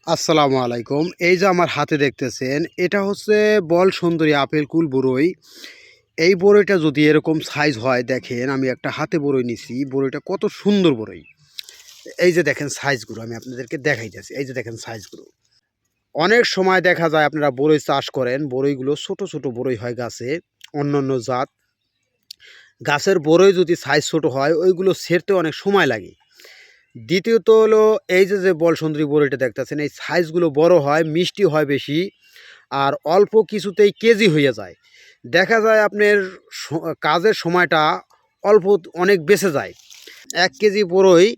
আসসালামু আলাইকুম। এই যে আমার হাতে দেখতেছেন, এটা হচ্ছে বল সুন্দরী আপেল কুল বরই। এই বরইটা যদি এরকম সাইজ হয়, দেখেন আমি একটা হাতে বরই নিছি। বরইটা কত সুন্দর বরই। এই যে দেখেন সাইজগুলো আমি আপনাদেরকে দেখাইতেছি। এই যে দেখেন সাইজগুলো। অনেক সময় দেখা যায় আপনারা বরই চাষ করেন, বরইগুলো ছোট, ছোট বরই হয় গাছে, অন্যান্য জাত। গাছের বরই যদি সাইজ ছোট হয়, ওইগুলো ছেঁড়তে অনেক সময় লাগে। দ্বিতীয়ত হলো এই যে বল সুন্দরী বরইটা দেখতেছেন, এই সাইজগুলো বড় হয়, মিষ্টি হয় বেশি, আর অল্প কিছুতেই কেজি হয়ে যায়। দেখা যায় আপনার কাজের সময়টা অল্প অনেক বেঁচে যায়। ১ কেজি বরই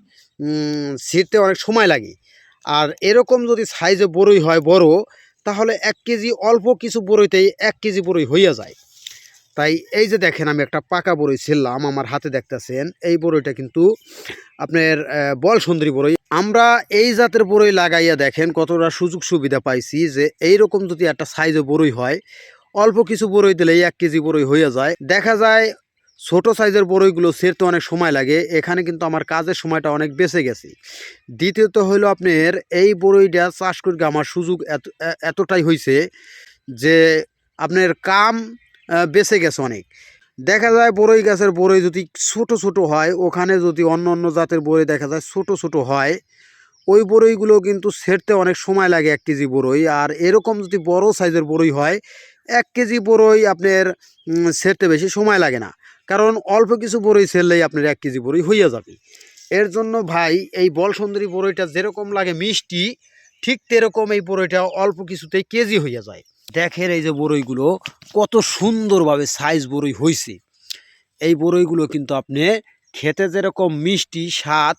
ছিঁড়তে অনেক সময় লাগে। আর এরকম যদি সাইজে বরই হয় বড়, তাহলে ১ কেজি অল্প কিছু বরইতেই ১ কেজি বরই হইয়া যায়। তাই এই যে দেখেন আমি একটা পাকা বরই ছিললাম, আমার হাতে দেখতেছেন। এই বরইটা কিন্তু আপনার বল সুন্দরী বরই। আমরা এই জাতের বরই লাগাইয়া দেখেন কতটা সুযোগ সুবিধা পাইছি, যে এইরকম যদি একটা সাইজে বরই হয়, অল্প কিছু বরই দিলেই ১ কেজি বরই হইয়া যায়। দেখা যায় ছোট সাইজের বরইগুলো ছেড়তে অনেক সময় লাগে। এখানে কিন্তু আমার কাজের সময়টা অনেক বেঁচে গেছে। দ্বিতীয়ত হইল আপনার এই বরইটা চাষ করে আমার সুযোগ এতটাই হইছে যে আপনার কাম বেঁচে গেছে অনেক। দেখা যায় বরই গাছের বরই যদি ছোট ছোট হয়, ওখানে যদি অন্য অন্য জাতের বরই দেখা যায় ছোট ছোট হয়, ওই বরইগুলো কিন্তু ছেঁড়তে অনেক সময় লাগে ১ কেজি বরই। আর এরকম যদি বড় সাইজের বরই হয়, ১ কেজি বরই আপনার ছেঁড়তে বেশি সময় লাগে না। কারণ অল্প কিছু বরই ছেড়লেই আপনার ১ কেজি বরই হইয়া যাবে। এর জন্য ভাই এই বল সুন্দরী বরইটা যেরকম লাগে মিষ্টি, ঠিক তেরকম এই বরইটা অল্প কিছুতেই কেজি হইয়া যায়। দেখেন এই যে বরইগুলো কত সুন্দরভাবে সাইজ বরই হইছে। এই বরইগুলো কিন্তু আপনি খেতে যেরকম মিষ্টি স্বাদ,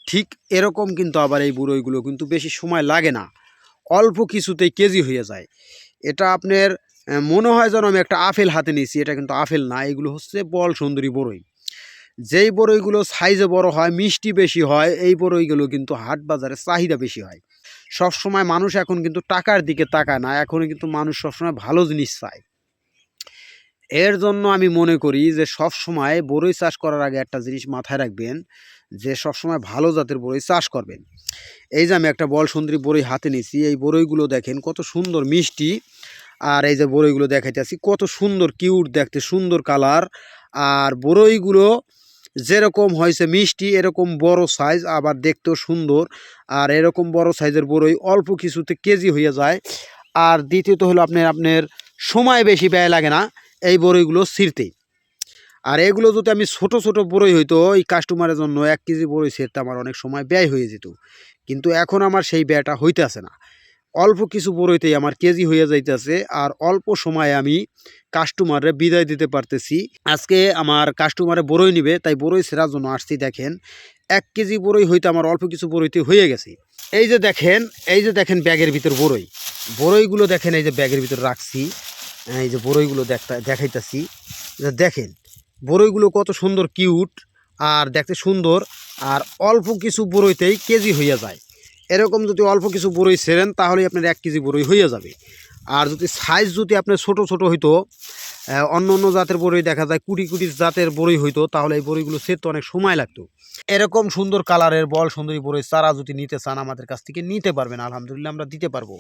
ঠিক এরকম কিন্তু আবার এই বরইগুলো কিন্তু বেশি সময় লাগে না, অল্প কিছুতেই কেজি হয়ে যায়। এটা আপনার মনে হয় যেন আমি একটা আপেল হাতে নিয়েছি, এটা কিন্তু আপেল না, এগুলো হচ্ছে বল সুন্দরী বরই। যেই বরইগুলো সাইজে বড় হয়, মিষ্টি বেশি হয়, এই বরইগুলো কিন্তু হাট বাজারে চাহিদা বেশি হয়। সবসময় মানুষ এখন কিন্তু টাকার দিকে তাকায় না, এখন কিন্তু মানুষ সবসময় ভালো জিনিস চায়। এর জন্য আমি মনে করি যে সবসময় বরই চাষ করার আগে একটা জিনিস মাথায় রাখবেন, যে সবসময় ভালো জাতের বরই চাষ করবেন। এই যে আমি একটা বল সুন্দরী বরই হাতে নিছি, এই বরইগুলো দেখেন কত সুন্দর মিষ্টি। আর এই যে বরইগুলো দেখাইতেছি কত সুন্দর কিউট দেখতে, সুন্দর কালার। আর বরইগুলো যেরকম হয়েছে মিষ্টি, এরকম বড় সাইজ, আবার দেখতেও সুন্দর। আর এরকম বড় সাইজের বরই অল্প কিছুতে কেজি হয়ে যায়। আর দ্বিতীয়ত হলো আপনার সময় বেশি ব্যয় লাগে না এই বরইগুলো ছিঁড়তে। আর এগুলো যদি আমি ছোট ছোট বরই হইতো, এই কাস্টমারের জন্য ১ কেজি বরই ছিঁড়তে আমার অনেক সময় ব্যয় হয়ে যেত। কিন্তু এখন আমার সেই ব্যয়টা হইতেছে না। অল্প কিছু বরইতেই আমার কেজি হয়ে যাইতেছে, আর অল্প সময়ে আমি কাস্টমারে বিদায় দিতে পারতেছি। আজকে আমার কাস্টমারে বরই নিবে, তাই বরই ছেঁড়ার জন্য আসছি। দেখেন ১ কেজি বরই হইতে আমার অল্প কিছু বরইতে হয়ে গেছে। এই যে দেখেন, এই যে দেখেন ব্যাগের ভিতর বরই, বরইগুলো দেখেন এই যে ব্যাগের ভিতর রাখছি। এই যে বরইগুলো দেখাইতাছি, দেখেন বরইগুলো কত সুন্দর কিউট আর দেখতে সুন্দর। আর অল্প কিছু বরইতেই কেজি হইয়া যায়। এরকম যদি অল্প কিছু বরই ছেড়েন, তাহলেই আপনার ১ কেজি বরই হইয়া যাবে। আর যদি সাইজ যদি আপনার ছোট ছোট হইতো, অন্য অন্য জাতের বরই দেখা যায় কুটি কুটি জাতের বরই হইতো, তাহলে এই বরইগুলো ছেড়তে অনেক সময় লাগতো। এরকম সুন্দর কালারের বল সুন্দরী বরই চারা যদি নিতে চান, আমাদের কাছ থেকে নিতে পারবেন। আলহামদুলিল্লাহ আমরা দিতে পারবো।